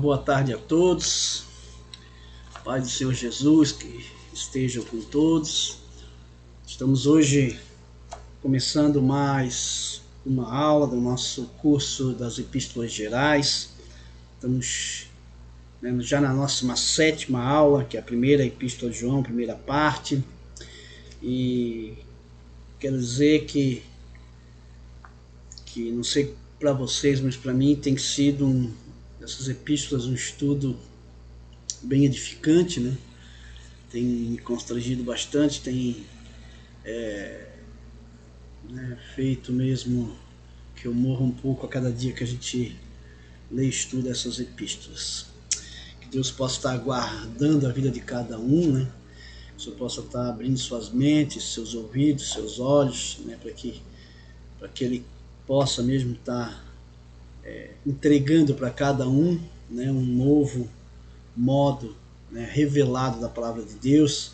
Boa tarde a todos, Pai do Senhor Jesus, que estejam com todos. Estamos hoje começando mais uma aula do nosso curso das Epístolas Gerais. Estamos já na nossa 7ª aula, que é a primeira Epístola de João, primeira parte. E quero dizer que não sei para vocês, mas para mim tem sido essas epístolas um estudo bem edificante, né? Tem me constrangido bastante, tem feito mesmo que eu morra um pouco a cada dia que a gente lê e estuda essas epístolas. Que Deus possa estar guardando a vida de cada um, né? Que o Senhor possa estar abrindo suas mentes, seus ouvidos, seus olhos, né? Para que Ele possa mesmo estar entregando para cada um, né, um novo modo, né, revelado da palavra de Deus,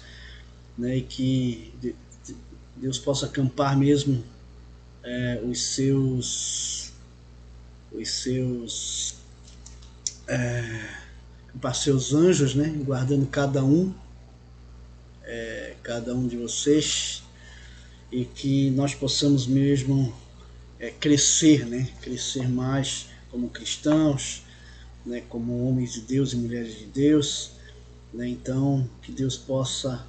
né, e que Deus possa acampar mesmo os seus anjos, né, guardando cada um de vocês, e que nós possamos mesmo crescer, né, crescer mais como cristãos, né, como homens de Deus e mulheres de Deus, né. Então que Deus possa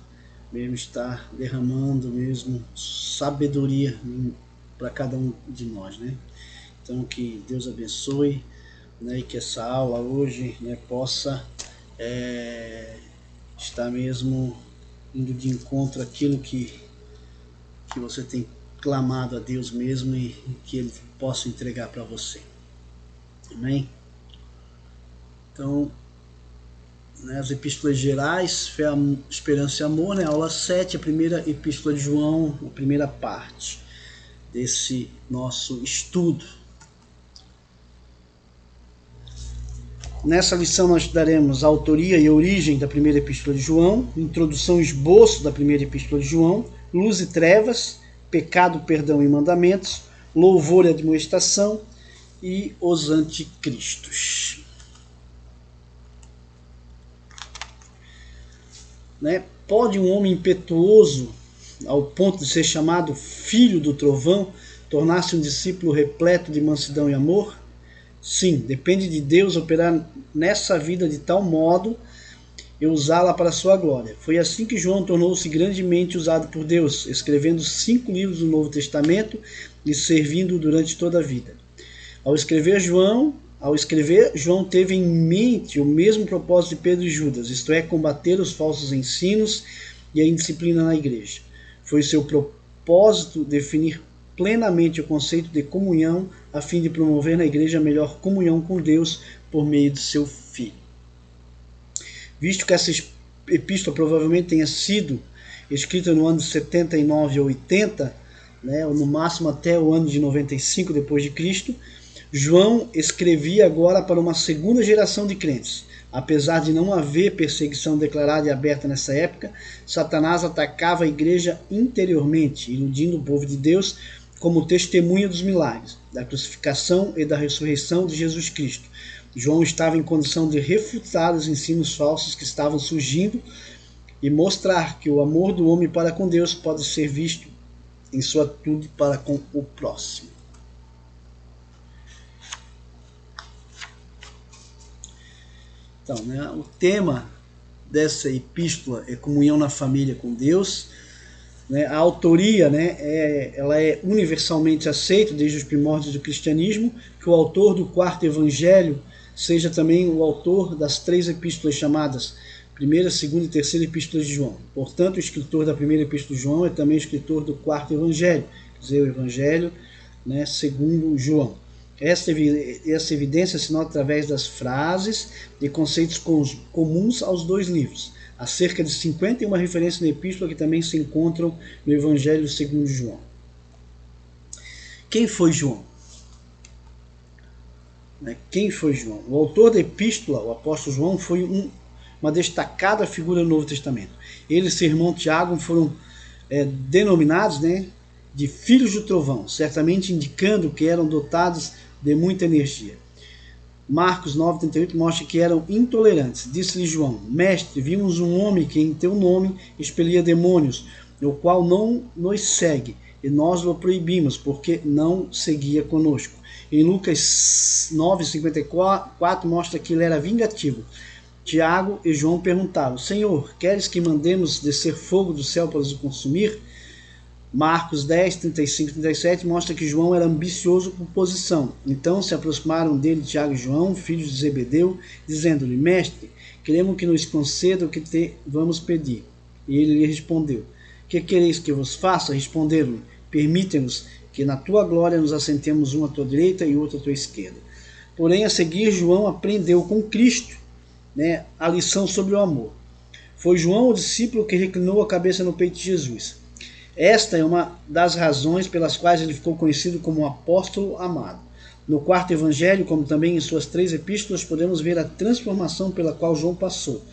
mesmo estar derramando mesmo sabedoria para cada um de nós, né. Então que Deus abençoe, né, e que essa aula hoje, né, possa estar mesmo indo de encontro àquilo que você tem clamado a Deus mesmo, e que Ele possa entregar para você. Amém? Então, né, as epístolas gerais, fé, esperança e amor, né, aula 7, a primeira epístola de João, a primeira parte desse nosso estudo. Nessa lição nós estudaremos a autoria e a origem da primeira epístola de João, introdução e esboço da primeira epístola de João, luz e trevas, pecado, perdão e mandamentos, louvor e admoestação e os anticristos. Né? Pode um homem impetuoso, ao ponto de ser chamado filho do trovão, tornar-se um discípulo repleto de mansidão e amor? Sim, depende de Deus operar nessa vida de tal modo e usá-la para a sua glória. Foi assim que João tornou-se grandemente usado por Deus, escrevendo 5 livros do Novo Testamento e servindo durante toda a vida. Ao escrever, João teve em mente o mesmo propósito de Pedro e Judas, isto é, combater os falsos ensinos e a indisciplina na igreja. Foi seu propósito definir plenamente o conceito de comunhão, a fim de promover na igreja a melhor comunhão com Deus por meio de seu Filho. Visto que essa epístola provavelmente tenha sido escrita no ano de 79 ou 80, né, ou no máximo até o ano de 95 depois de Cristo, João escrevia agora para uma segunda geração de crentes. Apesar de não haver perseguição declarada e aberta nessa época, Satanás atacava a igreja interiormente, iludindo o povo de Deus como testemunha dos milagres, da crucificação e da ressurreição de Jesus Cristo. João estava em condição de refutar os ensinos falsos que estavam surgindo e mostrar que o amor do homem para com Deus pode ser visto em sua atitude para com o próximo. Então, né, o tema dessa epístola é comunhão na família com Deus. Né, a autoria, né, ela é universalmente aceita desde os primórdios do cristianismo, que o autor do 4º evangelho seja também o autor das 3 epístolas chamadas 1ª, 2ª e 3ª epístolas de João. Portanto, o escritor da primeira epístola de João é também o escritor do 4º evangelho, quer dizer, o evangelho, né, segundo João. Essa evidência se nota através das frases e conceitos comuns aos 2 livros. Há cerca de 51 referências na epístola que também se encontram no Evangelho segundo João. Quem foi João? Quem foi João? O autor da epístola, o apóstolo João, foi uma destacada figura no Novo Testamento. Ele e seu irmão Tiago foram denominados, né, de filhos do trovão, certamente indicando que eram dotados de muita energia. Marcos 9,38 mostra que eram intolerantes. Disse-lhe João: Mestre, vimos um homem que em teu nome expelia demônios, o qual não nos segue, e nós o proibimos, porque não seguia conosco. Em Lucas 9,54 mostra que ele era vingativo. Tiago e João perguntaram: Senhor, queres que mandemos descer fogo do céu para os consumir? Marcos 10, 35 e 37 mostra que João era ambicioso por posição. Então se aproximaram dele Tiago e João, filhos de Zebedeu, dizendo-lhe: Mestre, queremos que nos conceda o que te vamos pedir. E ele lhe respondeu: Que quereis que vos faça? Responderam-lhe: Permite-nos que na tua glória nos assentemos um à tua direita e outro à tua esquerda. Porém, a seguir, João aprendeu com Cristo, a lição sobre o amor. Foi João o discípulo que reclinou a cabeça no peito de Jesus. Esta é uma das razões pelas quais ele ficou conhecido como o apóstolo amado. No quarto evangelho, como também em suas 3 epístolas, podemos ver a transformação pela qual João passou,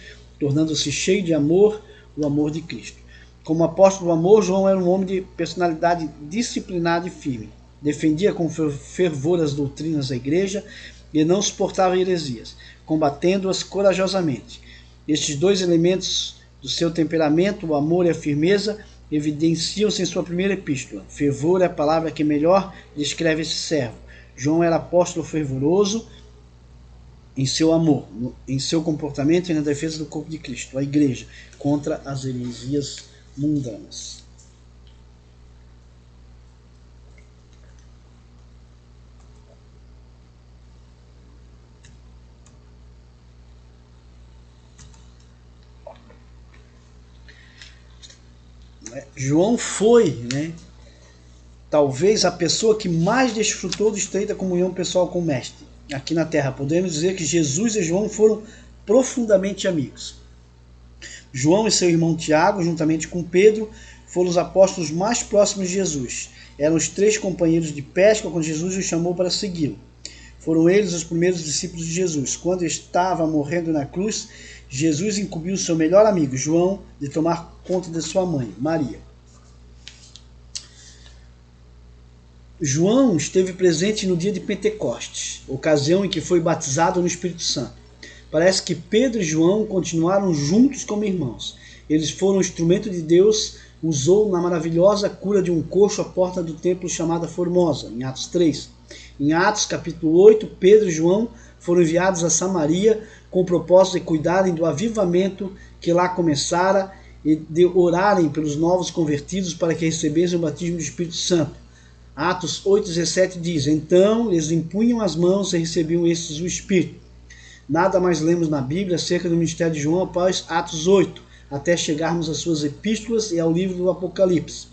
tornando-se cheio de amor, o amor de Cristo. Como apóstolo do amor, João era um homem de personalidade disciplinada e firme. Defendia com fervor as doutrinas da igreja e não suportava heresias, combatendo-as corajosamente. Estes 2 elementos do seu temperamento, o amor e a firmeza, evidenciam-se em sua primeira epístola. Fervor é a palavra que melhor descreve esse servo. João era apóstolo fervoroso em seu amor, em seu comportamento e na defesa do corpo de Cristo, a igreja, contra as heresias mundanas. João foi, talvez a pessoa que mais desfrutou de estreita comunhão pessoal com o Mestre aqui na Terra. Podemos dizer que Jesus e João foram profundamente amigos. João e seu irmão Tiago, juntamente com Pedro, foram os apóstolos mais próximos de Jesus. Eram os 3 companheiros de pesca quando Jesus os chamou para segui-lo. Foram eles os primeiros discípulos de Jesus. Quando estava morrendo na cruz, Jesus incumbiu seu melhor amigo, João, de tomar conta de sua mãe, Maria. João esteve presente no dia de Pentecostes, ocasião em que foi batizado no Espírito Santo. Parece que Pedro e João continuaram juntos como irmãos. Eles foram o instrumento de Deus, usou na maravilhosa cura de um coxo à porta do templo chamada Formosa, em Atos 3. Em Atos capítulo 8, Pedro e João foram enviados a Samaria com o propósito de cuidarem do avivamento que lá começara e de orarem pelos novos convertidos para que recebessem o batismo do Espírito Santo. Atos 8,17 diz: Então eles impunham as mãos e recebiam estes o Espírito. Nada mais lemos na Bíblia acerca do ministério de João após Atos 8, até chegarmos às suas epístolas e ao livro do Apocalipse,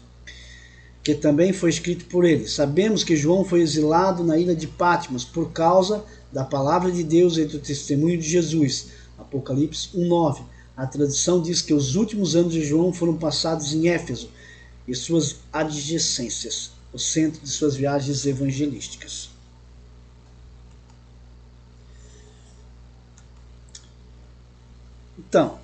que também foi escrito por ele. Sabemos que João foi exilado na ilha de Patmos por causa da palavra de Deus e do testemunho de Jesus. Apocalipse 1,9. A tradição diz que os últimos anos de João foram passados em Éfeso e suas adjacências, o centro de suas viagens evangelísticas. Então,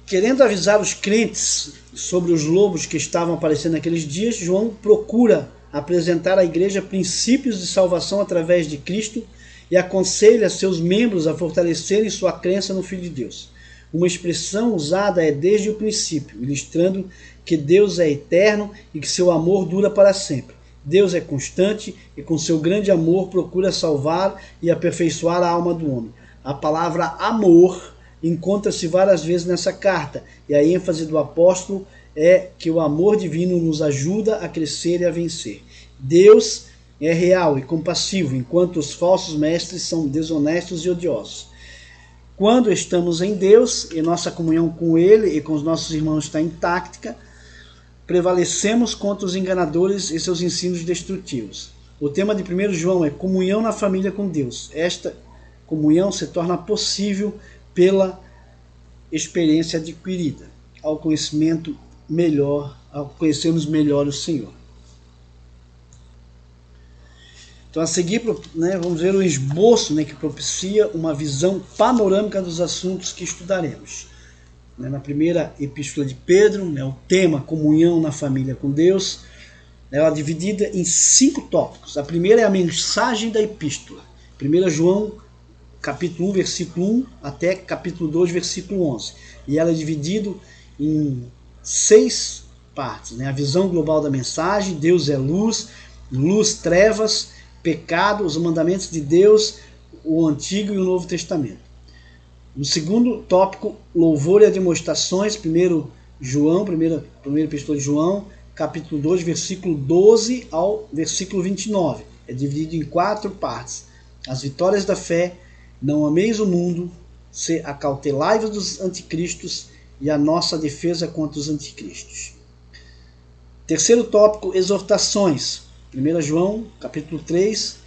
querendo avisar os crentes sobre os lobos que estavam aparecendo naqueles dias, João procura apresentar à igreja princípios de salvação através de Cristo e aconselha seus membros a fortalecerem sua crença no Filho de Deus. Uma expressão usada é desde o princípio, ilustrando que Deus é eterno e que seu amor dura para sempre. Deus é constante e com seu grande amor procura salvar e aperfeiçoar a alma do homem. A palavra amor encontra-se várias vezes nessa carta, e a ênfase do apóstolo é que o amor divino nos ajuda a crescer e a vencer. Deus é real e compassivo, enquanto os falsos mestres são desonestos e odiosos. Quando estamos em Deus e nossa comunhão com Ele e com os nossos irmãos está intacta, prevalecemos contra os enganadores e seus ensinos destrutivos. O tema de 1 João é comunhão na família com Deus. Esta comunhão se torna possível pela experiência adquirida, ao conhecermos melhor o Senhor. Então, a seguir, vamos ver o esboço que propicia uma visão panorâmica dos assuntos que estudaremos. Na primeira epístola de Pedro, o tema comunhão na família com Deus, ela é dividida em 5 tópicos. A primeira é a mensagem da epístola. 1 João capítulo 1, versículo 1 até capítulo 2, versículo 11. E ela é dividida em 6 partes, né? A visão global da mensagem, Deus é luz, luz, trevas, pecado, os mandamentos de Deus, o Antigo e o Novo Testamento. No segundo tópico, louvor e admoestações, primeira epístola de João, capítulo 2, versículo 12 ao versículo 29. É dividido em 4 partes. As vitórias da fé, não ameis o mundo, se acautelai-vos dos anticristos e a nossa defesa contra os anticristos. Terceiro tópico, exortações. 1 João, capítulo 3,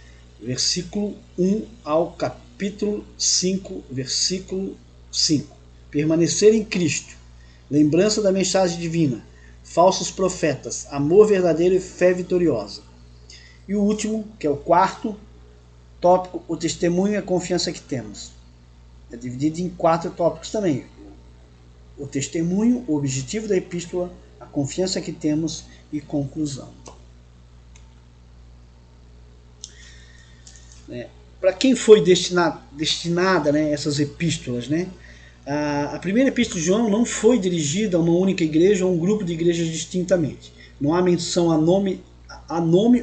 versículo 1 ao capítulo 5, versículo 5. Permanecer em Cristo, lembrança da mensagem divina, falsos profetas, amor verdadeiro e fé vitoriosa. E o último, que é o quarto tópico, o testemunho e a confiança que temos. É dividido em 4 tópicos também. O testemunho, o objetivo da epístola, a confiança que temos e conclusão. Para quem foi destinada, né, essas epístolas, né? A primeira epístola de João não foi dirigida a uma única igreja ou a um grupo de igrejas distintamente. Não há menção a nome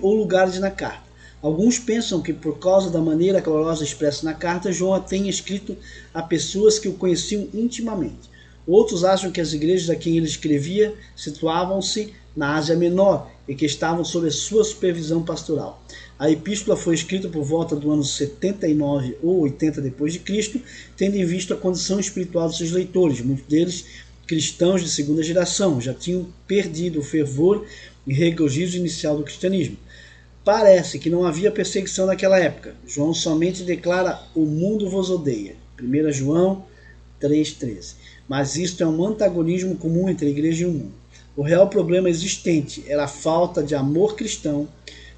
ou lugares na carta. Alguns pensam que por causa da maneira calorosa expressa na carta, João a tenha escrito a pessoas que o conheciam intimamente. Outros acham que as igrejas a quem ele escrevia situavam-se na Ásia Menor e que estavam sob a sua supervisão pastoral. A epístola foi escrita por volta do ano 79 ou 80 depois de Cristo, tendo em vista a condição espiritual dos seus leitores, muitos deles cristãos de segunda geração, já tinham perdido o fervor e regozijo inicial do cristianismo. Parece que não havia perseguição naquela época. João somente declara: o mundo vos odeia. 1 João 3,13. Mas isto é um antagonismo comum entre a igreja e o mundo. O real problema existente era a falta de amor cristão,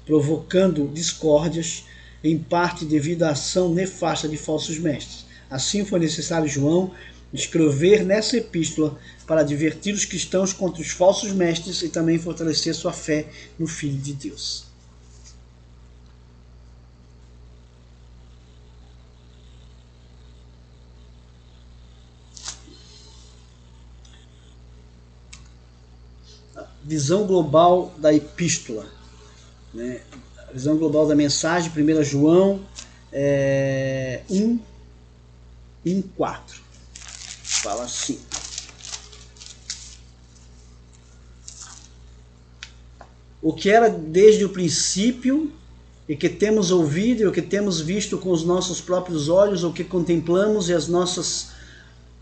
provocando discórdias, em parte devido à ação nefasta de falsos mestres. Assim foi necessário João escrever nessa epístola para advertir os cristãos contra os falsos mestres e também fortalecer sua fé no Filho de Deus. Visão global da epístola, né? A visão global da mensagem, 1 João 1:4. Fala assim: o que era desde o princípio, e que temos ouvido, e o que temos visto com os nossos próprios olhos, o que contemplamos e as nossas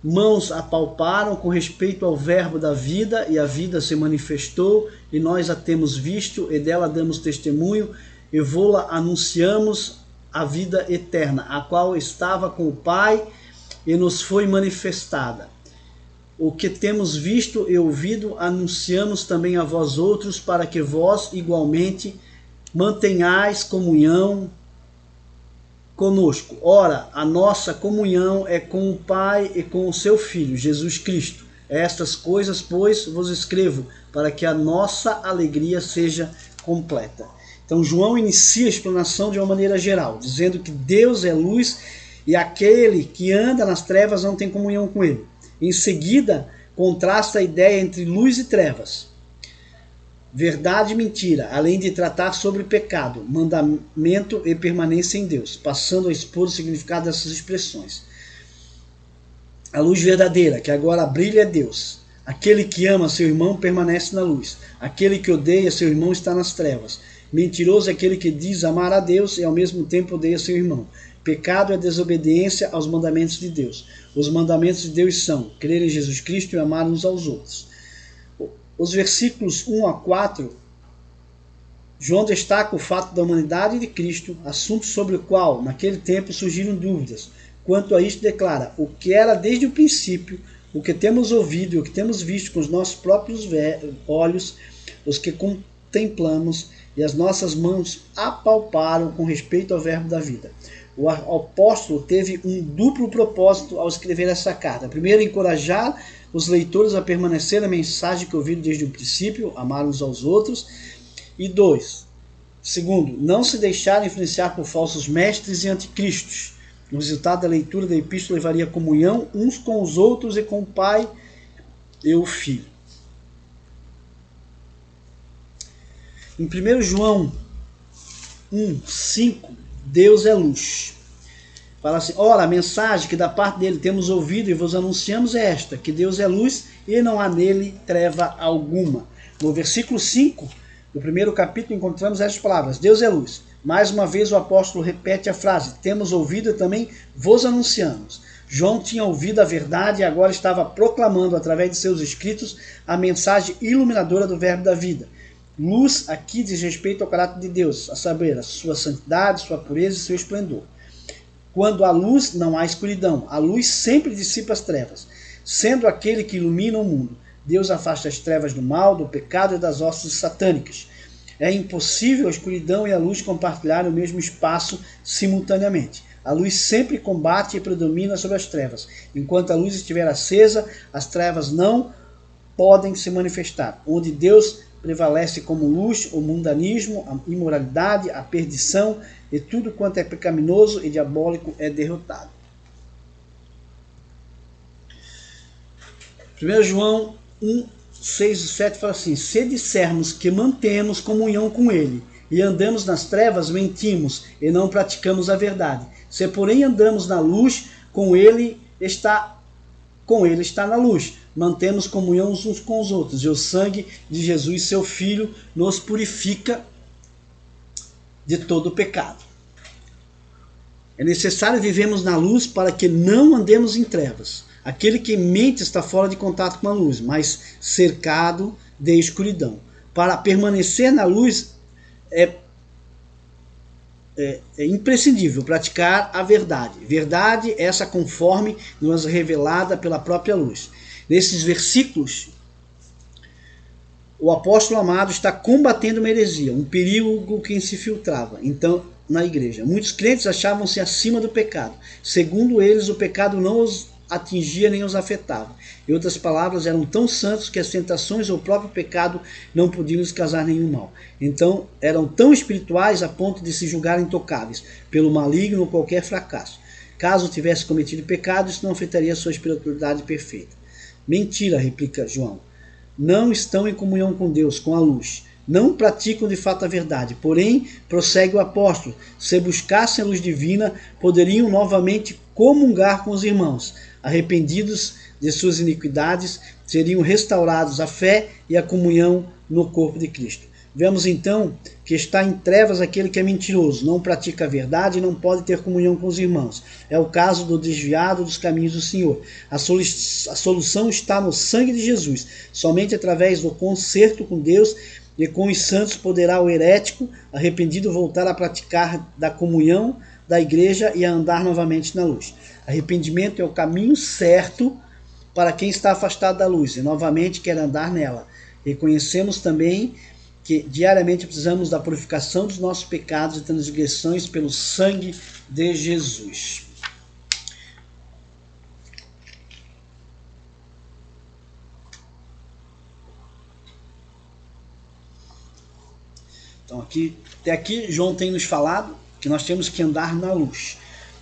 mãos apalparam com respeito ao verbo da vida, e a vida se manifestou, e nós a temos visto, e dela damos testemunho, e vô-la anunciamos, a vida eterna, a qual estava com o Pai, e nos foi manifestada. O que temos visto e ouvido, anunciamos também a vós outros, para que vós, igualmente, mantenhais comunhão conosco. Ora, a nossa comunhão é com o Pai e com o seu Filho, Jesus Cristo. Estas coisas, pois, vos escrevo, para que a nossa alegria seja completa. Então, João inicia a explanação de uma maneira geral, dizendo que Deus é luz e aquele que anda nas trevas não tem comunhão com ele. Em seguida, contrasta a ideia entre luz e trevas, verdade e mentira, além de tratar sobre pecado, mandamento e permanência em Deus, passando a expor o significado dessas expressões. A luz verdadeira, que agora brilha, é Deus. Aquele que ama seu irmão permanece na luz. Aquele que odeia seu irmão está nas trevas. Mentiroso é aquele que diz amar a Deus e ao mesmo tempo odeia seu irmão. Pecado é desobediência aos mandamentos de Deus. Os mandamentos de Deus são crer em Jesus Cristo e amar uns aos outros. Os versículos 1 a 4, João destaca o fato da humanidade de Cristo, assunto sobre o qual, naquele tempo, surgiram dúvidas. Quanto a isto, declara: o que era desde o princípio, o que temos ouvido e o que temos visto com os nossos próprios olhos, os que contemplamos e as nossas mãos apalparam com respeito ao verbo da vida. O apóstolo teve um duplo propósito ao escrever essa carta. Primeiro, encorajar os leitores a permanecer na mensagem que ouviram desde o princípio, amar uns aos outros. E segundo, não se deixar influenciar por falsos mestres e anticristos. O resultado da leitura da epístola levaria a comunhão uns com os outros e com o Pai e o Filho. Em 1 João 1:5, Deus é luz. Fala assim: ora, a mensagem que da parte dele temos ouvido e vos anunciamos é esta, que Deus é luz e não há nele treva alguma. No versículo 5 do primeiro capítulo encontramos estas palavras: Deus é luz. Mais uma vez o apóstolo repete a frase: temos ouvido e também vos anunciamos. João tinha ouvido a verdade e agora estava proclamando através de seus escritos a mensagem iluminadora do verbo da vida. Luz aqui diz respeito ao caráter de Deus, a saber, a sua santidade, sua pureza e seu esplendor. Quando há luz, não há escuridão. A luz sempre dissipa as trevas. Sendo aquele que ilumina o mundo, Deus afasta as trevas do mal, do pecado e das hostes satânicas. É impossível a escuridão e a luz compartilharem o mesmo espaço simultaneamente. A luz sempre combate e predomina sobre as trevas. Enquanto a luz estiver acesa, as trevas não podem se manifestar. Onde Deus prevalece como luz, o mundanismo, a imoralidade, a perdição e tudo quanto é pecaminoso e diabólico é derrotado. 1 João 1:6 e 7 fala assim: se dissermos que mantemos comunhão com ele e andamos nas trevas, mentimos e não praticamos a verdade. Se porém andamos na luz, com ele está na luz. Mantemos comunhão uns com os outros, e o sangue de Jesus, seu Filho, nos purifica de todo pecado. É necessário vivermos na luz para que não andemos em trevas. Aquele que mente está fora de contato com a luz, mas cercado de escuridão. Para permanecer na luz é imprescindível praticar a verdade. Verdade essa conforme nos revelada pela própria luz. Nesses versículos, o apóstolo amado está combatendo uma heresia, um perigo que se filtrava então na igreja. Muitos crentes achavam-se acima do pecado. Segundo eles, o pecado não os atingia nem os afetava. Em outras palavras, eram tão santos que as tentações ou o próprio pecado não podiam lhes causar nenhum mal. Então, eram tão espirituais a ponto de se julgarem intocáveis pelo maligno ou qualquer fracasso. Caso tivesse cometido pecado, isso não afetaria a sua espiritualidade perfeita. Mentira, replica João. Não estão em comunhão com Deus, com a luz. Não praticam de fato a verdade. Porém, prossegue o apóstolo, se buscassem a luz divina, poderiam novamente comungar com os irmãos. Arrependidos de suas iniquidades, seriam restaurados a fé e a comunhão no corpo de Cristo. Vemos então que está em trevas aquele que é mentiroso, não pratica a verdade e não pode ter comunhão com os irmãos. É o caso do desviado dos caminhos do Senhor. A solução está no sangue de Jesus. Somente através do conserto com Deus e com os santos poderá o herético arrependido voltar a praticar da comunhão da igreja e a andar novamente na luz. Arrependimento é o caminho certo para quem está afastado da luz e novamente quer andar nela. Reconhecemos também que diariamente precisamos da purificação dos nossos pecados e transgressões pelo sangue de Jesus. Então até aqui João tem nos falado que nós temos que andar na luz.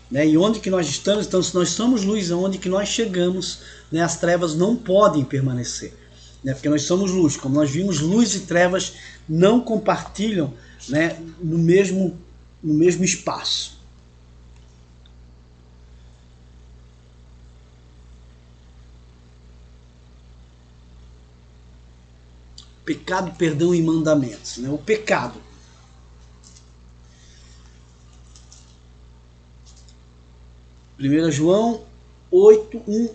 Né? E onde que nós estamos, então se nós somos luz, aonde que nós chegamos, né, as trevas não podem permanecer. Né? Porque nós somos luz, como nós vimos, luz e trevas não compartilham, né, no mesmo espaço. Pecado, perdão e mandamentos. Né? O pecado. Primeiro João 8:1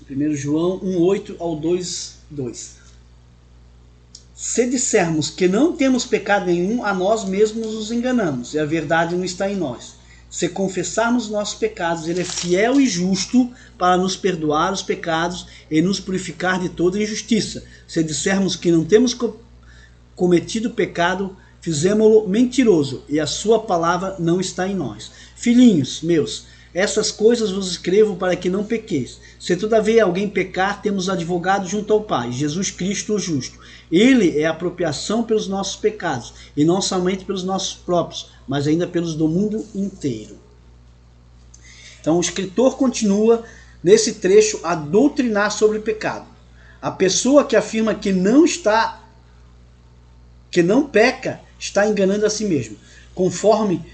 1:8 ao 2:2. Se dissermos que não temos pecado nenhum, a nós mesmos nos enganamos, e a verdade não está em nós. Se confessarmos nossos pecados, ele é fiel e justo para nos perdoar os pecados e nos purificar de toda injustiça. Se dissermos que não temos cometido pecado, fizemo-lo mentiroso, e a sua palavra não está em nós. Filhinhos meus, Essas coisas vos escrevo para que não pequeis. Se todavia alguém pecar, temos advogado junto ao Pai, Jesus Cristo o justo. Ele é a apropriação pelos nossos pecados, e não somente pelos nossos próprios, mas ainda pelos do mundo inteiro. Então o escritor continua nesse trecho a doutrinar sobre o pecado. A pessoa que afirma que não peca, está enganando a si mesmo. Conforme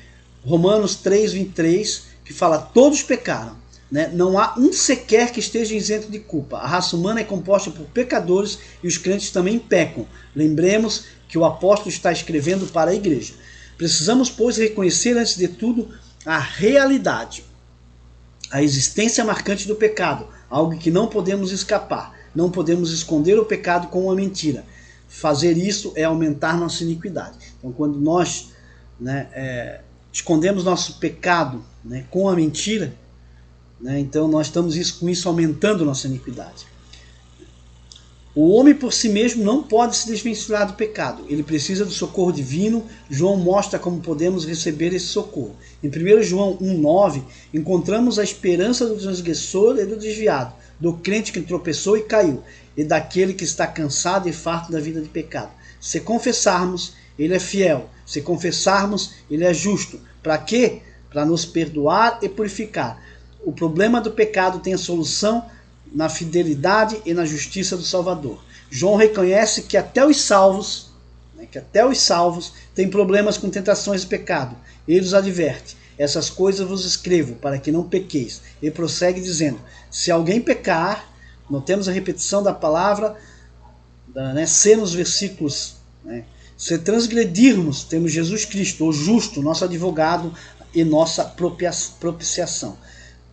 Romanos 3:23, que fala: todos pecaram, né? Não há um sequer que esteja isento de culpa. A raça humana é composta por pecadores e os crentes também pecam. Lembremos que o apóstolo está escrevendo para a igreja. Precisamos, pois, reconhecer antes de tudo a realidade, a existência marcante do pecado, algo que não podemos escapar. Não podemos esconder o pecado com uma mentira. Fazer isso é aumentar nossa iniquidade. Então, quando nós escondemos nosso pecado, né, com a mentira, né, então nós estamos com isso aumentando nossa iniquidade. O homem por si mesmo não pode se desvencilhar do pecado. Ele precisa do socorro divino. João mostra como podemos receber esse socorro. Em 1 João 1,9, encontramos a esperança do transgressor e do desviado, do crente que tropeçou e caiu, e daquele que está cansado e farto da vida de pecado. Se confessarmos, ele é fiel. Se confessarmos, ele é justo. Para quê? Para nos perdoar e purificar. O problema do pecado tem a solução na fidelidade e na justiça do Salvador. João reconhece que até os salvos, têm problemas com tentações de pecado. Ele os adverte: essas coisas vos escrevo para que não pequeis. E prossegue dizendo: se alguém pecar, notemos a repetição da palavra se nos versículos, se transgredirmos, temos Jesus Cristo, o justo, nosso advogado e nossa propiciação.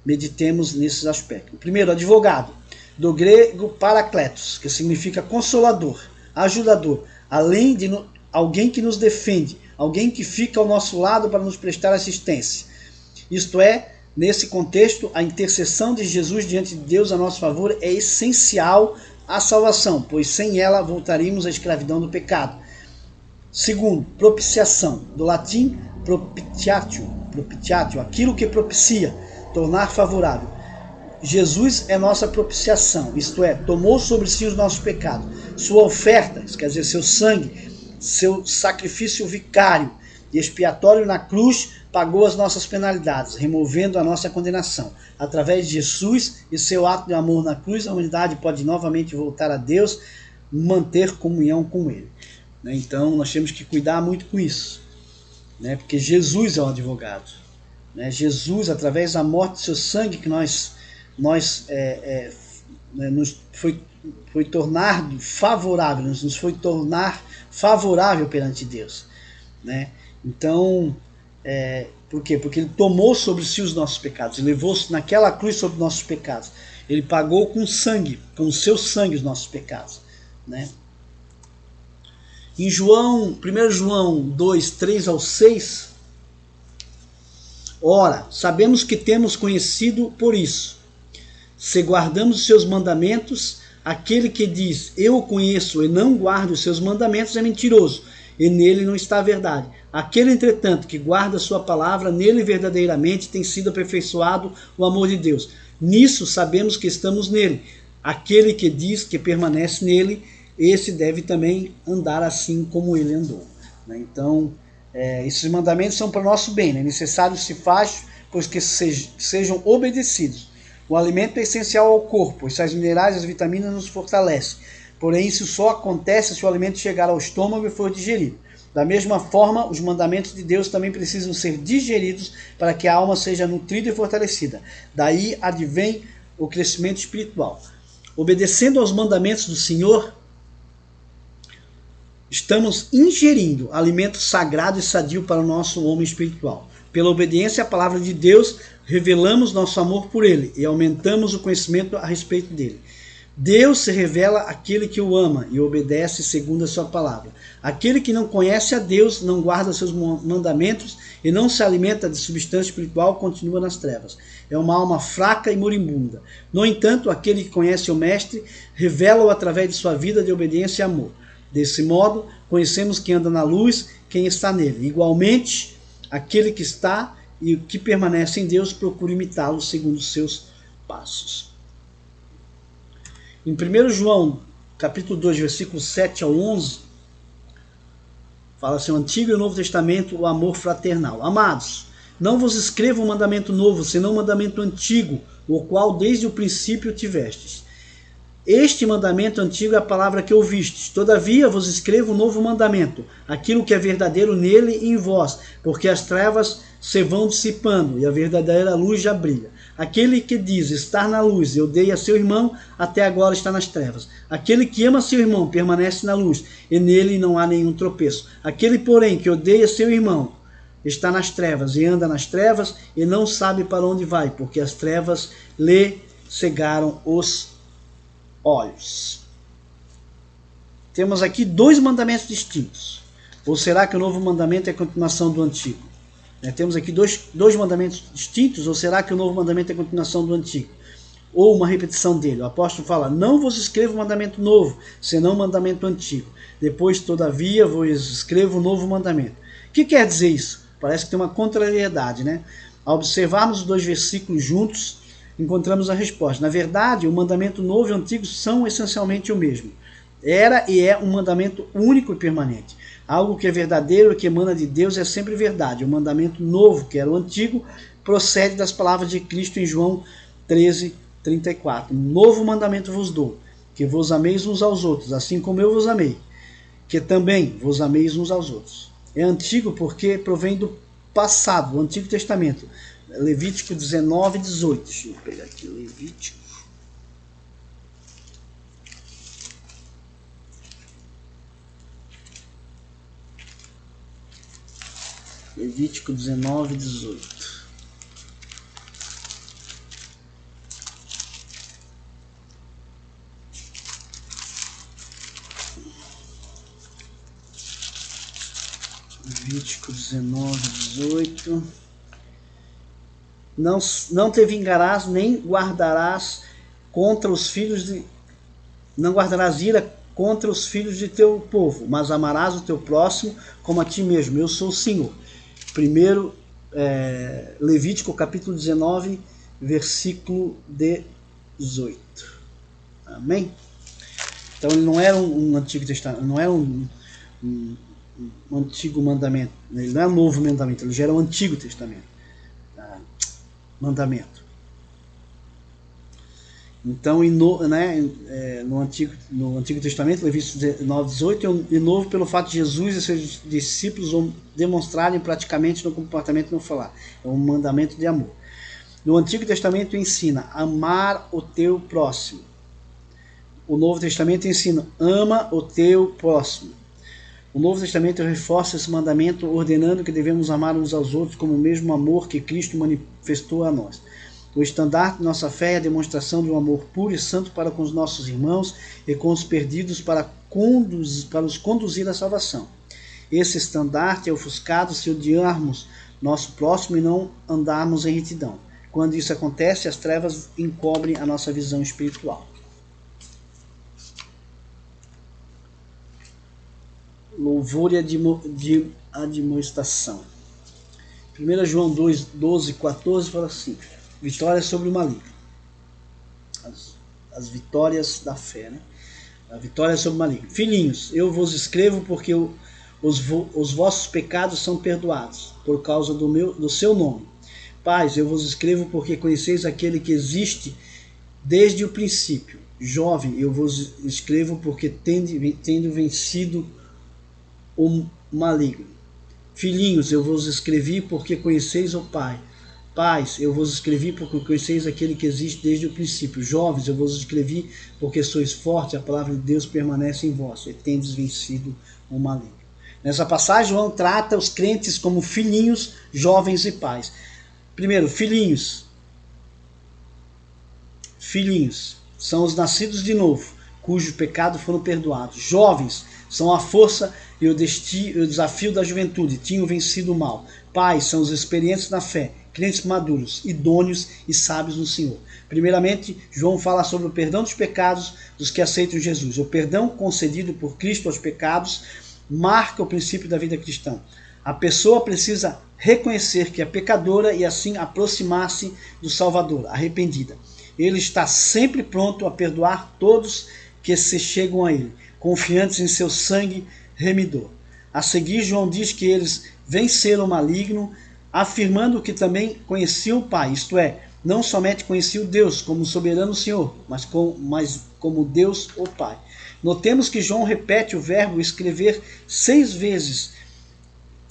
Meditemos nesses aspectos. Primeiro, advogado, do grego parakletos, que significa consolador, ajudador, além de alguém que nos defende, alguém que fica ao nosso lado para nos prestar assistência. Isto é, nesse contexto, a intercessão de Jesus diante de Deus a nosso favor é essencial à salvação, pois sem ela voltaríamos à escravidão do pecado. Segundo, propiciação, do latim propitiatio, aquilo que propicia, tornar favorável. Jesus é nossa propiciação, isto é, tomou sobre si os nossos pecados. Sua oferta, isso quer dizer, seu sangue, seu sacrifício vicário e expiatório na cruz, pagou as nossas penalidades, removendo a nossa condenação. Através de Jesus e seu ato de amor na cruz, a humanidade pode novamente voltar a Deus, manter comunhão com Ele. Então, nós temos que cuidar muito com isso, porque Jesus é o advogado. Jesus, através da morte do seu sangue, que nos foi tornado favorável, nos foi tornar favorável perante Deus. Então, por quê? Porque ele tomou sobre si os nossos pecados, ele levou naquela cruz sobre os nossos pecados. Ele pagou com sangue, com o seu sangue, os nossos pecados. Em 1 João 2, 3 ao 6, ora, sabemos que temos conhecido por isso. Se guardamos os seus mandamentos, aquele que diz, eu o conheço e não guarda os seus mandamentos, é mentiroso, e nele não está a verdade. Aquele, entretanto, que guarda a sua palavra, nele verdadeiramente tem sido aperfeiçoado o amor de Deus. Nisso sabemos que estamos nele. Aquele que diz que permanece nele, esse deve também andar assim como ele andou. Então, esses mandamentos são para o nosso bem, necessário se faz, pois que sejam obedecidos. O alimento é essencial ao corpo, os sais minerais e as vitaminas nos fortalecem. Porém, isso só acontece se o alimento chegar ao estômago e for digerido. Da mesma forma, os mandamentos de Deus também precisam ser digeridos para que a alma seja nutrida e fortalecida. Daí advém o crescimento espiritual. Obedecendo aos mandamentos do Senhor, estamos ingerindo alimento sagrado e sadio para o nosso homem espiritual. Pela obediência à palavra de Deus, revelamos nosso amor por Ele e aumentamos o conhecimento a respeito dele. Deus se revela àquele que o ama e obedece segundo a sua palavra. Aquele que não conhece a Deus, não guarda seus mandamentos e não se alimenta de substância espiritual, continua nas trevas. É uma alma fraca e moribunda. No entanto, aquele que conhece o Mestre, revela-o através de sua vida de obediência e amor. Desse modo, conhecemos quem anda na luz, quem está nele. Igualmente, aquele que está e o que permanece em Deus, procure imitá-lo segundo os seus passos. Em 1 João, capítulo 2, versículos 7 ao 11, fala assim: o Antigo e o Novo Testamento, o amor fraternal. Amados, não vos escrevo um mandamento novo, senão um mandamento antigo, o qual desde o princípio tivestes. Este mandamento antigo é a palavra que ouvistes. Todavia vos escrevo um novo mandamento, aquilo que é verdadeiro nele e em vós, porque as trevas se vão dissipando e a verdadeira luz já brilha. Aquele que diz estar na luz e odeia seu irmão, até agora está nas trevas. Aquele que ama seu irmão permanece na luz, e nele não há nenhum tropeço. Aquele, porém, que odeia seu irmão, está nas trevas e anda nas trevas e não sabe para onde vai, porque as trevas lhe cegaram os olhos. Temos aqui dois mandamentos distintos. Ou será que o novo mandamento é a continuação do antigo? Temos aqui dois mandamentos distintos, ou será que o novo mandamento é a continuação do antigo? Ou uma repetição dele? O apóstolo fala: não vos escrevo um mandamento novo, senão um mandamento antigo. Depois, todavia, vos escrevo um novo mandamento. O que quer dizer isso? Parece que tem uma contrariedade, né? Ao observarmos os dois versículos juntos, encontramos a resposta. Na verdade, o mandamento novo e o antigo são essencialmente o mesmo. Era e é um mandamento único e permanente. Algo que é verdadeiro, que emana de Deus, é sempre verdade. O mandamento novo, que era o antigo, procede das palavras de Cristo em João 13:34. Novo mandamento vos dou, que vos ameis uns aos outros, assim como eu vos amei, que também vos ameis uns aos outros. É antigo porque provém do passado, do Antigo Testamento. Levítico 19:18. Deixa eu pegar aqui Levítico. Levítico 19:18. Levítico 19:18. Não te vingarás, nem guardarás contra os filhos de... Não guardarás ira contra os filhos de teu povo, mas amarás o teu próximo como a ti mesmo. Eu sou o Senhor. Primeiro, Levítico capítulo 19, versículo 18. Amém? Então ele não era um Antigo Testamento, não era um antigo mandamento. Ele não é um novo mandamento, ele já era um Antigo Testamento. Mandamento. Então, no Antigo Testamento, Levítico 19:18, e novo pelo fato de Jesus e seus discípulos demonstrarem praticamente no comportamento e no falar. É um mandamento de amor. No Antigo Testamento ensina amar o teu próximo. O Novo Testamento ensina ama o teu próximo. O Novo Testamento reforça esse mandamento ordenando que devemos amar uns aos outros como o mesmo amor que Cristo manifestou a nós. O estandarte de nossa fé é a demonstração de um amor puro e santo para com os nossos irmãos e com os perdidos para os conduzir à salvação. Esse estandarte é ofuscado se odiarmos nosso próximo e não andarmos em retidão. Quando isso acontece, as trevas encobrem a nossa visão espiritual. Louvor e admoestação. 1 João 2:12-14 fala assim: vitória sobre o maligno. As vitórias da fé, né? A vitória sobre o maligno. Filhinhos, eu vos escrevo porque os vossos pecados são perdoados por causa do seu nome. Pais, eu vos escrevo porque conheceis aquele que existe desde o princípio. Jovem, eu vos escrevo porque tendo vencido o maligno. Filhinhos, eu vos escrevi porque conheceis o Pai. Pais, eu vos escrevi porque conheceis aquele que existe desde o princípio. Jovens, eu vos escrevi porque sois fortes, a palavra de Deus permanece em vós, e tendes vencido o maligno. Nessa passagem, João trata os crentes como filhinhos, jovens e pais. Primeiro, filhinhos. Filhinhos são os nascidos de novo, cujos pecados foram perdoados. Jovens são a força e o desafio da juventude, tinham vencido o mal. Pais são os experientes na fé, crentes maduros, idôneos e sábios no Senhor. Primeiramente, João fala sobre o perdão dos pecados dos que aceitam Jesus. O perdão concedido por Cristo aos pecados marca o princípio da vida cristã. A pessoa precisa reconhecer que é pecadora e assim aproximar-se do Salvador, arrependida. Ele está sempre pronto a perdoar todos que se chegam a ele, confiantes em seu sangue remidor. A seguir, João diz que eles venceram o maligno, afirmando que também conheciam o Pai, isto é, não somente conheciam Deus como soberano Senhor, mas como Deus o Pai. Notemos que João repete o verbo escrever 6 vezes,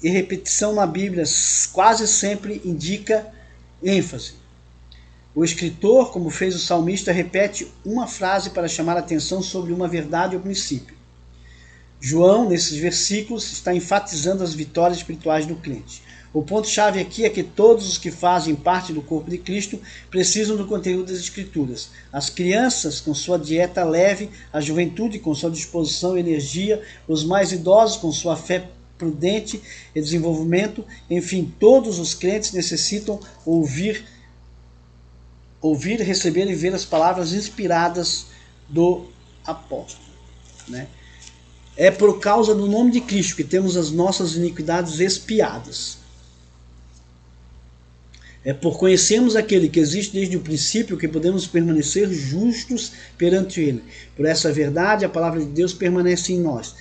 e repetição na Bíblia quase sempre indica ênfase. O escritor, como fez o salmista, repete uma frase para chamar a atenção sobre uma verdade ou princípio. João, nesses versículos, está enfatizando as vitórias espirituais do crente. O ponto-chave aqui é que todos os que fazem parte do corpo de Cristo precisam do conteúdo das Escrituras. As crianças com sua dieta leve, a juventude com sua disposição e energia, os mais idosos com sua fé prudente e desenvolvimento, enfim, todos os crentes necessitam ouvir, receber e ver as palavras inspiradas do apóstolo, né? É por causa do nome de Cristo que temos as nossas iniquidades expiadas. É por conhecermos aquele que existe desde o princípio que podemos permanecer justos perante ele. Por essa verdade, a palavra de Deus permanece em nós.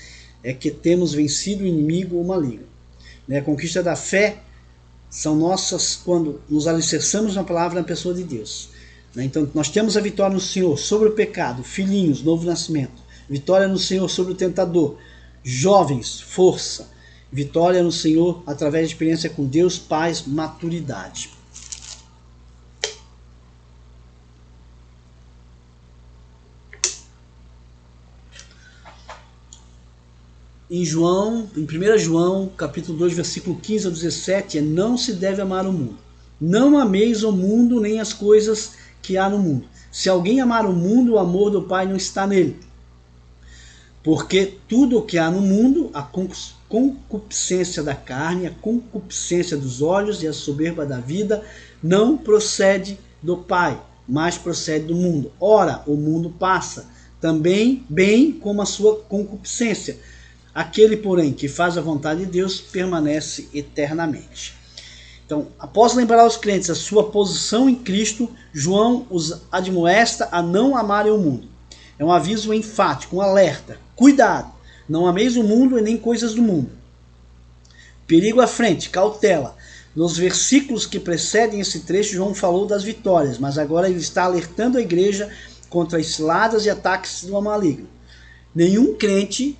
É que temos vencido o inimigo ou maligno. A conquista da fé são nossas quando nos alicerçamos na palavra na pessoa de Deus. Então, nós temos a vitória no Senhor sobre o pecado, filhinhos, novo nascimento. Vitória no Senhor sobre o tentador, jovens, força. Vitória no Senhor através de experiência com Deus, paz, maturidade. Em 1 João, capítulo 2, versículo 15 ao 17, não se deve amar o mundo. Não ameis o mundo nem as coisas que há no mundo. Se alguém amar o mundo, o amor do Pai não está nele. Porque tudo o que há no mundo, a concupiscência da carne, a concupiscência dos olhos e a soberba da vida, não procede do Pai, mas procede do mundo. Ora, o mundo passa, também bem como a sua concupiscência. Aquele, porém, que faz a vontade de Deus permanece eternamente. Então, após lembrar aos crentes a sua posição em Cristo, João os admoesta a não amarem o mundo. É um aviso enfático, um alerta. Cuidado, não ameis o mundo e nem coisas do mundo. Perigo à frente, cautela. Nos versículos que precedem esse trecho, João falou das vitórias, mas agora ele está alertando a igreja contra as ciladas e ataques do maligno. Nenhum crente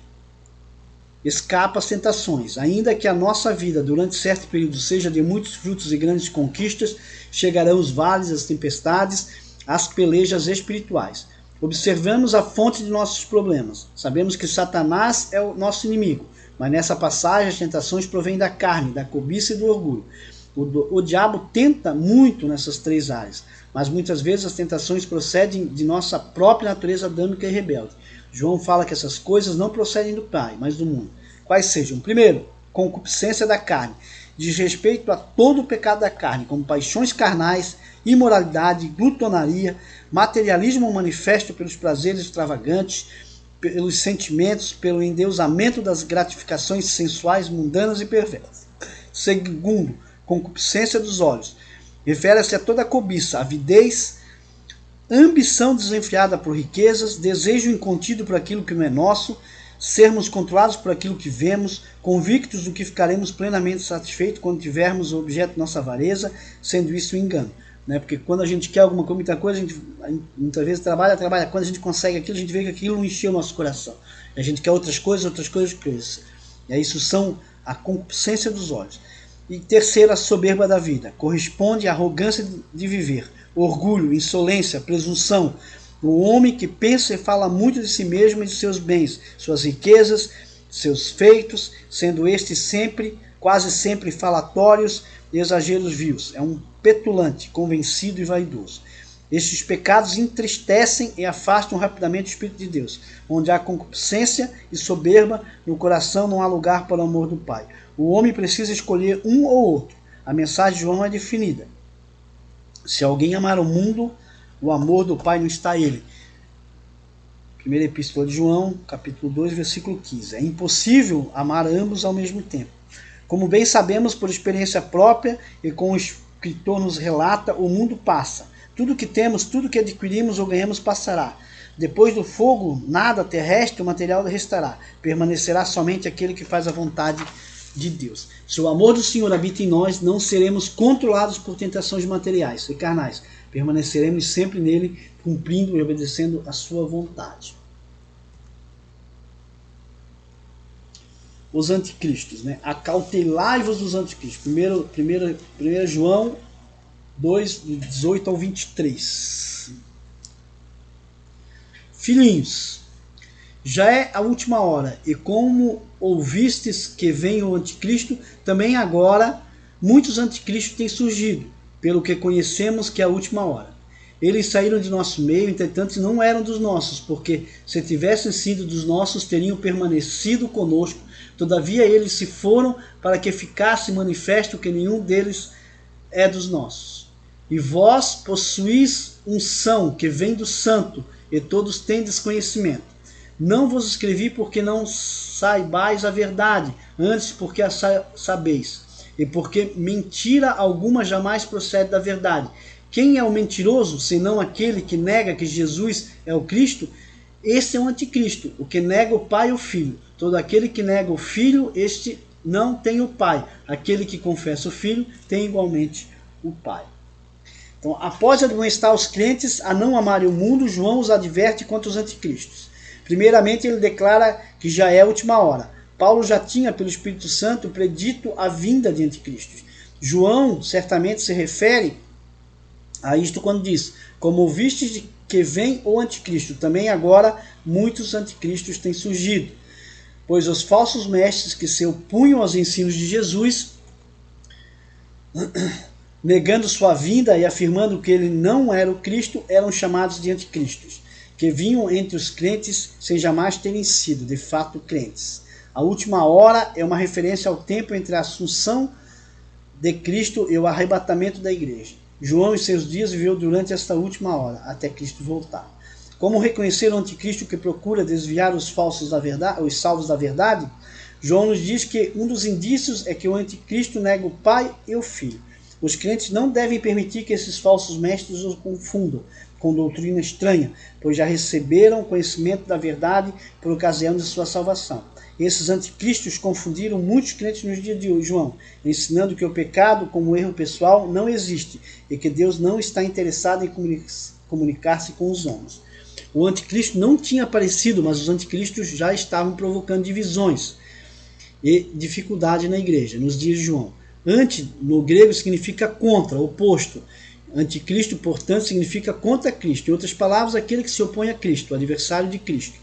escapa às tentações. Ainda que a nossa vida durante certo período seja de muitos frutos e grandes conquistas, chegarão os vales, as tempestades, as pelejas espirituais. Observamos a fonte de nossos problemas. Sabemos que Satanás é o nosso inimigo, mas nessa passagem as tentações provêm da carne, da cobiça e do orgulho. O diabo tenta muito nessas 3 áreas, mas muitas vezes as tentações procedem de nossa própria natureza adâmica e rebelde. João fala que essas coisas não procedem do Pai, mas do mundo. Quais sejam? Primeiro, concupiscência da carne. Diz respeito a todo o pecado da carne, como paixões carnais, imoralidade, glutonaria, materialismo manifesto pelos prazeres extravagantes, pelos sentimentos, pelo endeusamento das gratificações sensuais, mundanas e perversas. Segundo, concupiscência dos olhos. Refere-se a toda cobiça, avidez, ambição desenfreada por riquezas, desejo incontido por aquilo que não é nosso, sermos controlados por aquilo que vemos, convictos do que ficaremos plenamente satisfeitos quando tivermos o objeto de nossa avareza, sendo isso um engano. Porque quando a gente quer alguma coisa, muita coisa, a gente muitas vezes trabalha. Quando a gente consegue aquilo, a gente vê que aquilo não encheu o nosso coração. A gente quer outras coisas. E aí isso são a concupiscência dos olhos. E terceira, a soberba da vida. Corresponde à arrogância de viver. Orgulho, insolência, presunção. O homem que pensa e fala muito de si mesmo e de seus bens, suas riquezas, seus feitos, sendo estes quase sempre falatórios e exageros vios. É um petulante, convencido e vaidoso. Estes pecados entristecem e afastam rapidamente o Espírito de Deus. Onde há concupiscência e soberba, no coração não há lugar para o amor do Pai. O homem precisa escolher um ou outro. A mensagem de João é definida. Se alguém amar o mundo, o amor do Pai não está nele. Primeira Epístola de João, capítulo 2, versículo 15. É impossível amar ambos ao mesmo tempo. Como bem sabemos por experiência própria e como o escritor nos relata, o mundo passa. Tudo que temos, tudo que adquirimos ou ganhamos passará. Depois do fogo, nada terrestre ou material restará. Permanecerá somente aquele que faz a vontade de Deus. Se o amor do Senhor habita em nós, não seremos controlados por tentações materiais e carnais. Permaneceremos sempre nele, cumprindo e obedecendo a sua vontade. Os anticristos, né? Acautelai-vos dos anticristos. 1 João 2, 18 ao 23. Filhinhos, já é a última hora, e como ouvistes que vem o anticristo, também agora muitos anticristos têm surgido, pelo que conhecemos que é a última hora. Eles saíram de nosso meio, entretanto não eram dos nossos, porque se tivessem sido dos nossos, teriam permanecido conosco. Todavia eles se foram para que ficasse manifesto que nenhum deles é dos nossos. E vós possuís unção que vem do santo, e todos tendes conhecimento. Não vos escrevi porque não saibais a verdade, antes porque a sabeis, e porque mentira alguma jamais procede da verdade. Quem é o mentiroso, senão aquele que nega que Jesus é o Cristo? Esse é o anticristo, o que nega o Pai e o Filho. Todo aquele que nega o Filho, este não tem o Pai. Aquele que confessa o Filho, tem igualmente o Pai. Então, após admoestar os crentes a não amarem o mundo, João os adverte contra os anticristos. Primeiramente, ele declara que já é a última hora. Paulo já tinha, pelo Espírito Santo, predito a vinda de anticristos. João certamente se refere a isto quando diz: como ouvistes de que vem o anticristo, também agora muitos anticristos têm surgido. Pois os falsos mestres que se opunham aos ensinos de Jesus, negando sua vinda e afirmando que ele não era o Cristo, eram chamados de anticristos, que vinham entre os crentes sem jamais terem sido, de fato, crentes. A última hora é uma referência ao tempo entre a assunção de Cristo e o arrebatamento da igreja. João, em seus dias, viveu durante esta última hora, até Cristo voltar. Como reconhecer o anticristo que procura desviar os falsos da verdade, os salvos da verdade? João nos diz que um dos indícios é que o anticristo nega o Pai e o Filho. Os crentes não devem permitir que esses falsos mestres os confundam com doutrina estranha, pois já receberam conhecimento da verdade por ocasião de sua salvação. Esses anticristos confundiram muitos crentes nos dias de hoje, João, ensinando que o pecado, como erro pessoal, não existe e que Deus não está interessado em comunicar-se com os homens. O anticristo não tinha aparecido, mas os anticristos já estavam provocando divisões e dificuldade na igreja, nos dias de João. Anti, no grego, significa contra, oposto. Anticristo, portanto, significa contra Cristo. Em outras palavras, aquele que se opõe a Cristo, o adversário de Cristo.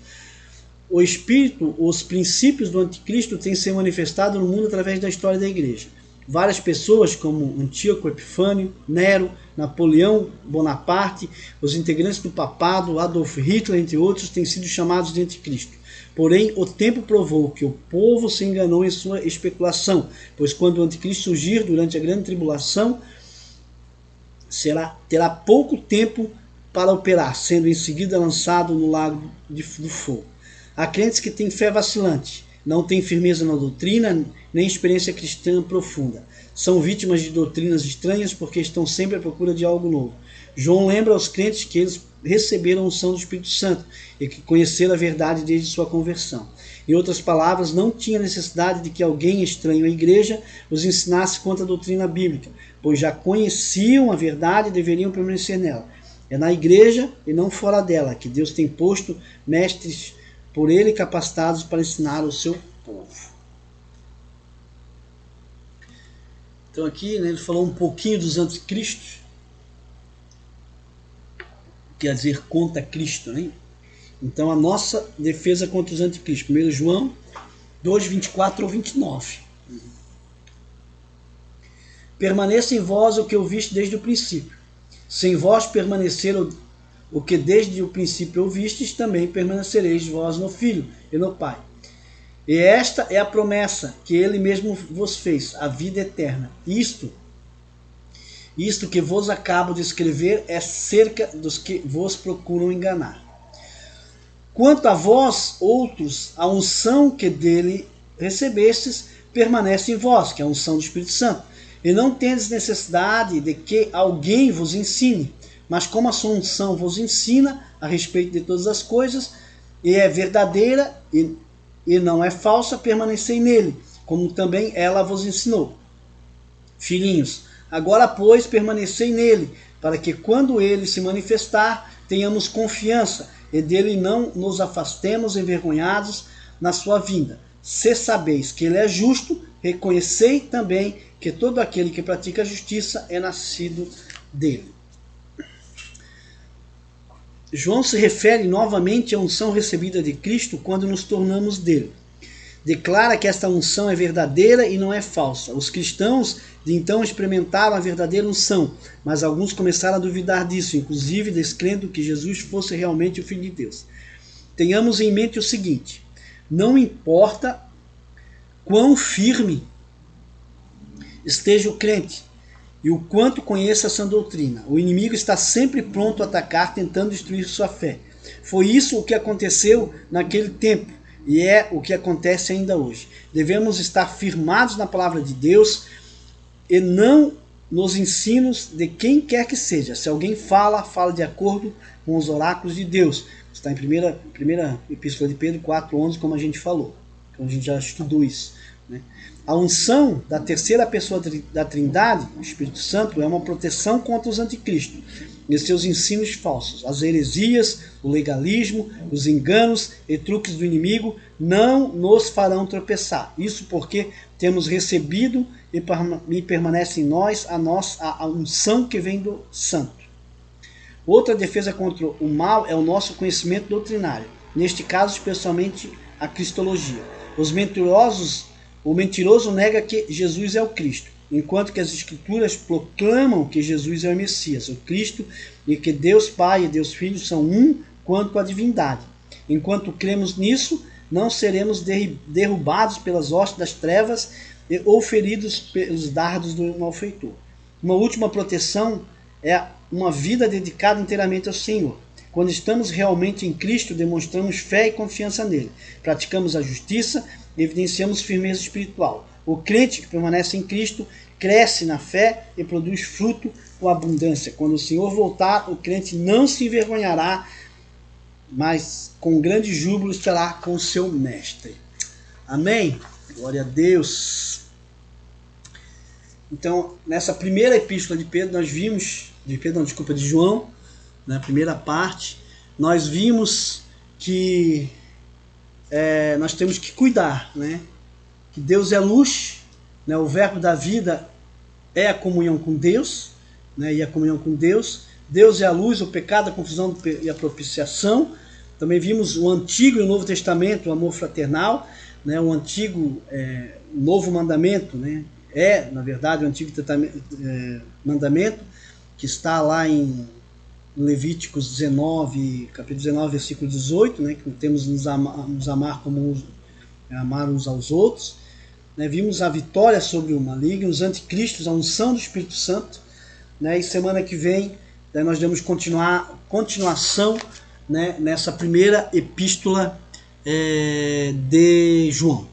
O espírito, os princípios do anticristo têm se manifestado no mundo através da história da igreja. Várias pessoas, como Antíoco Epifânio, Nero, Napoleão Bonaparte, os integrantes do papado, Adolf Hitler, entre outros, têm sido chamados de anticristo. Porém, o tempo provou que o povo se enganou em sua especulação, pois quando o anticristo surgir durante a grande tribulação, terá pouco tempo para operar, sendo em seguida lançado no lago do fogo. Há crentes que têm fé vacilante, não têm firmeza na doutrina, nem experiência cristã profunda. São vítimas de doutrinas estranhas porque estão sempre à procura de algo novo. João lembra aos crentes que eles receberam a unção do Espírito Santo e que conheceram a verdade desde sua conversão. Em outras palavras, não tinha necessidade de que alguém estranho à igreja os ensinasse contra a doutrina bíblica, pois já conheciam a verdade e deveriam permanecer nela. É na igreja e não fora dela que Deus tem posto mestres por ele capacitados para ensinar o seu povo. Então aqui, né, ele falou um pouquinho dos anticristos, quer dizer, contra Cristo, né? Então a nossa defesa contra os anticristos, 1 João 2, 24 ou 29. Permaneça em vós o que ouviste desde o princípio. Sem vós permanecer o que desde o princípio ouvistes, também permanecereis vós no Filho e no Pai. E esta é a promessa que ele mesmo vos fez, a vida eterna. Isto que vos acabo de escrever é cerca dos que vos procuram enganar. Quanto a vós, outros, a unção que dele recebestes, permanece em vós, que é a unção do Espírito Santo. E não tendes necessidade de que alguém vos ensine, mas como a sua unção vos ensina a respeito de todas as coisas, e é verdadeira e não é falsa, permanecei nele, como também ela vos ensinou. Filhinhos, agora, pois, permanecei nele, para que quando ele se manifestar, tenhamos confiança, e dele não nos afastemos envergonhados na sua vinda. Se sabeis que ele é justo, reconhecei também que todo aquele que pratica a justiça é nascido dele. João se refere novamente à unção recebida de Cristo quando nos tornamos dele. Declara que esta unção é verdadeira e não é falsa. Os cristãos de então experimentaram a verdadeira unção, mas alguns começaram a duvidar disso, inclusive descrendo que Jesus fosse realmente o Filho de Deus. Tenhamos em mente o seguinte: não importa quão firme esteja o crente e o quanto conheça a sã doutrina, o inimigo está sempre pronto a atacar, tentando destruir sua fé. Foi isso o que aconteceu naquele tempo e é o que acontece ainda hoje. Devemos estar firmados na palavra de Deus e não nos ensinos de quem quer que seja. Se alguém fala de acordo com os oráculos de Deus. Está em primeira Epístola de Pedro 4:11, como a gente falou. Então a gente já estudou isso, né? A unção da terceira pessoa da Trindade, o Espírito Santo, é uma proteção contra os anticristos e seus ensinos falsos. As heresias, o legalismo, os enganos e truques do inimigo não nos farão tropeçar. Isso porque temos recebido e permanece em nós a unção que vem do Santo. Outra defesa contra o mal é o nosso conhecimento doutrinário, neste caso especialmente a cristologia. O mentiroso nega que Jesus é o Cristo, enquanto que as Escrituras proclamam que Jesus é o Messias, o Cristo, e que Deus Pai e Deus Filho são um quanto à divindade. Enquanto cremos nisso, não seremos derrubados pelas hostes das trevas ou feridos pelos dardos do malfeitor. Uma última proteção é uma vida dedicada inteiramente ao Senhor. Quando estamos realmente em Cristo, demonstramos fé e confiança nele. Praticamos a justiça e evidenciamos firmeza espiritual. O crente que permanece em Cristo cresce na fé e produz fruto com abundância. Quando o Senhor voltar, o crente não se envergonhará, mas com grande júbilo estará com o seu mestre. Amém? Glória a Deus. Então, nessa primeira epístola de Pedro, nós vimos, de João, na primeira parte, nós vimos que nós temos que cuidar, né? Que Deus é luz, né? O verbo da vida é a comunhão com Deus, né? E a comunhão com Deus. Deus é a luz, o pecado, a confusão e a propiciação. Também vimos o Antigo e o Novo Testamento, o amor fraternal, né? O Antigo, o Novo Mandamento, né? Na verdade, o Antigo Mandamento, que está lá em Levíticos 19, capítulo 19, versículo 18, né, que temos nos amar como amar uns aos outros. Né, vimos a vitória sobre o maligno, os anticristos, a unção do Espírito Santo. Né, e semana que vem nós damos continuação, né, nessa primeira epístola de João.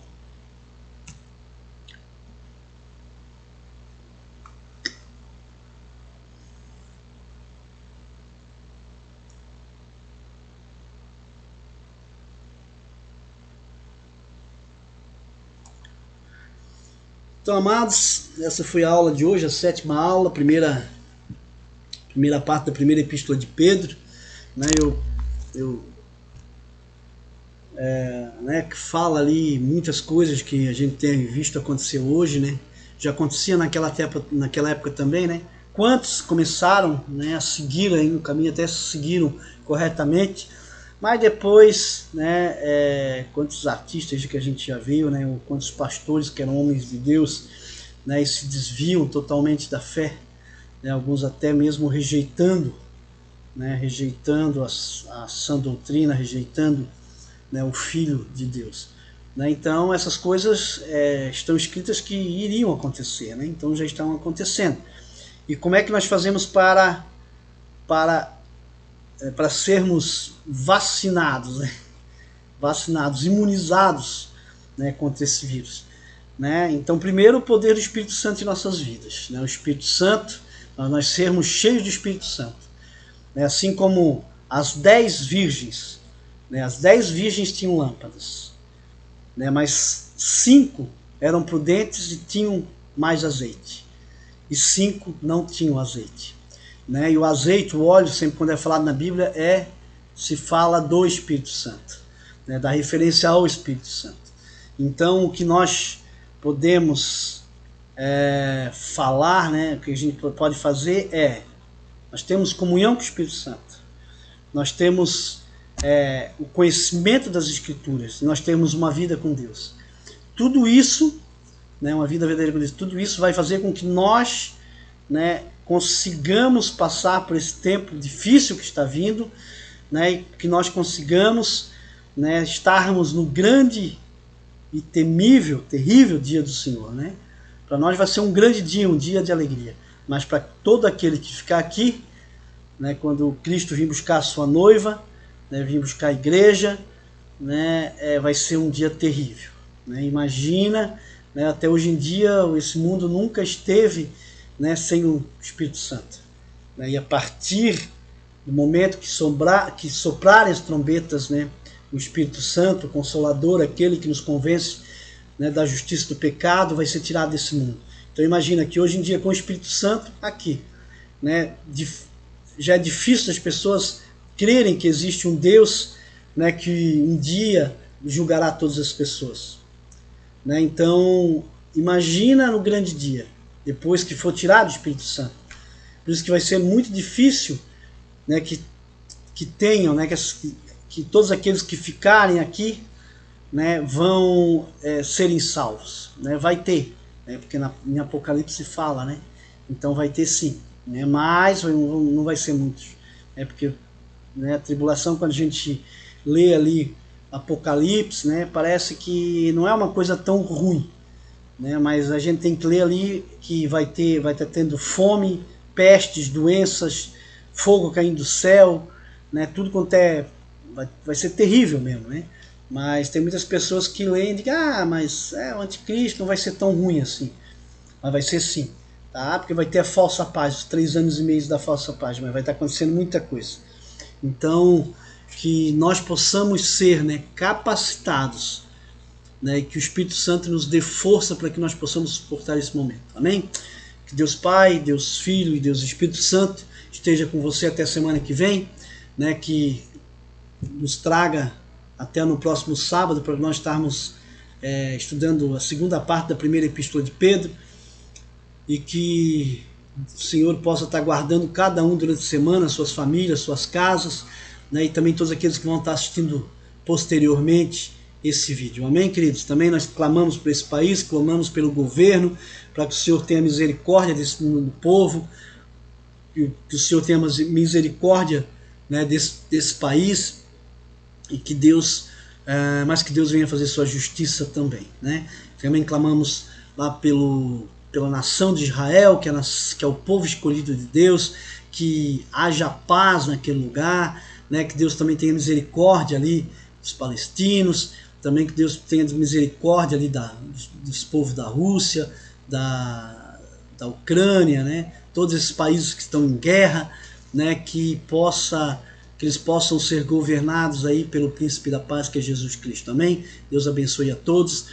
Então, amados, essa foi a aula de hoje, a 7ª aula, primeira parte da primeira epístola de Pedro. Né, né, que fala ali muitas coisas que a gente tem visto acontecer hoje, né? Já acontecia naquela época também, né? Quantos começaram, né, a seguir aí no caminho, até seguiram corretamente, mas depois, né, quantos artistas que a gente já viu, né, quantos pastores que eram homens de Deus, né, e se desviam totalmente da fé, né, alguns até mesmo rejeitando, né, rejeitando a sã doutrina, rejeitando, né, o Filho de Deus. Né, então essas coisas estão escritas que iriam acontecer, né, então já estão acontecendo. E como é que nós fazemos para sermos vacinados, né? Vacinados, imunizados, né, contra esse vírus? né? Então, primeiro, o poder do Espírito Santo em nossas vidas, né? O Espírito Santo, nós sermos cheios do Espírito Santo, né? Assim como as 10 virgens, né? As 10 virgens tinham lâmpadas, né? Mas 5 eram prudentes e tinham mais azeite, e 5 não tinham azeite, né? E o azeite, o óleo, sempre quando é falado na Bíblia, se fala do Espírito Santo, né? Da referência ao Espírito Santo. Então, o que nós podemos falar, né? O que a gente pode fazer nós temos comunhão com o Espírito Santo, nós temos o conhecimento das Escrituras, nós temos uma vida com Deus. Tudo isso, né, uma vida verdadeira com Deus, tudo isso vai fazer com que nós, né, consigamos passar por esse tempo difícil que está vindo, né, e que nós consigamos, né, estarmos no grande e temível, terrível dia do Senhor, né? Para nós vai ser um grande dia, um dia de alegria. Mas para todo aquele que ficar aqui, né, quando Cristo vir buscar a sua noiva, né, vir buscar a igreja, né, vai ser um dia terrível, né? Imagina, né, até hoje em dia esse mundo nunca esteve, né, sem o Espírito Santo, né? E a partir do momento que soprarem as trombetas, né, o Espírito Santo, o Consolador, aquele que nos convence, né, da justiça do pecado, vai ser tirado desse mundo. Então imagina que hoje em dia com o Espírito Santo aqui, né, já é difícil as pessoas crerem que existe um Deus, né, que um dia julgará todas as pessoas, né? Então imagina no grande dia, depois que for tirado o Espírito Santo. Por isso que vai ser muito difícil, né, que tenham, né, que todos aqueles que ficarem aqui, né, vão serem salvos, né? Vai ter, né, porque em Apocalipse fala, né? Então vai ter sim, né? Mas não vai ser muitos, né? Porque, né, a tribulação, quando a gente lê ali Apocalipse, né, parece que não é uma coisa tão ruim, né? Mas a gente tem que ler ali que vai estar tendo fome, pestes, doenças, fogo caindo do céu, né? Tudo quanto vai ser terrível mesmo, né? Mas tem muitas pessoas que leem e dizem, mas o anticristo não vai ser tão ruim assim. Mas vai ser sim, tá? Porque vai ter a falsa paz, os 3 anos e meio da falsa paz, mas vai estar acontecendo muita coisa. Então, que nós possamos ser, né, capacitados, né, e que o Espírito Santo nos dê força para que nós possamos suportar esse momento. Amém? Que Deus Pai, Deus Filho e Deus Espírito Santo esteja com você até a semana que vem, né, que nos traga até no próximo sábado para nós estarmos estudando a segunda parte da primeira epístola de Pedro, e que o Senhor possa estar guardando cada um durante a semana, suas famílias, suas casas, né, e também todos aqueles que vão estar assistindo posteriormente esse vídeo. Amém, queridos? Também nós clamamos por esse país, clamamos pelo governo, para que o Senhor tenha misericórdia desse mundo do povo, que o Senhor tenha misericórdia, né, desse país, e que Deus, mas que Deus venha fazer sua justiça também, né? Também clamamos lá pela nação de Israel, que é o povo escolhido de Deus, que haja paz naquele lugar, né? Que Deus também tenha misericórdia ali dos palestinos, também que Deus tenha misericórdia ali dos povos da Rússia, da Ucrânia, né? Todos esses países que estão em guerra, né? Que eles possam ser governados aí pelo Príncipe da Paz, que é Jesus Cristo. Amém? Deus abençoe a todos.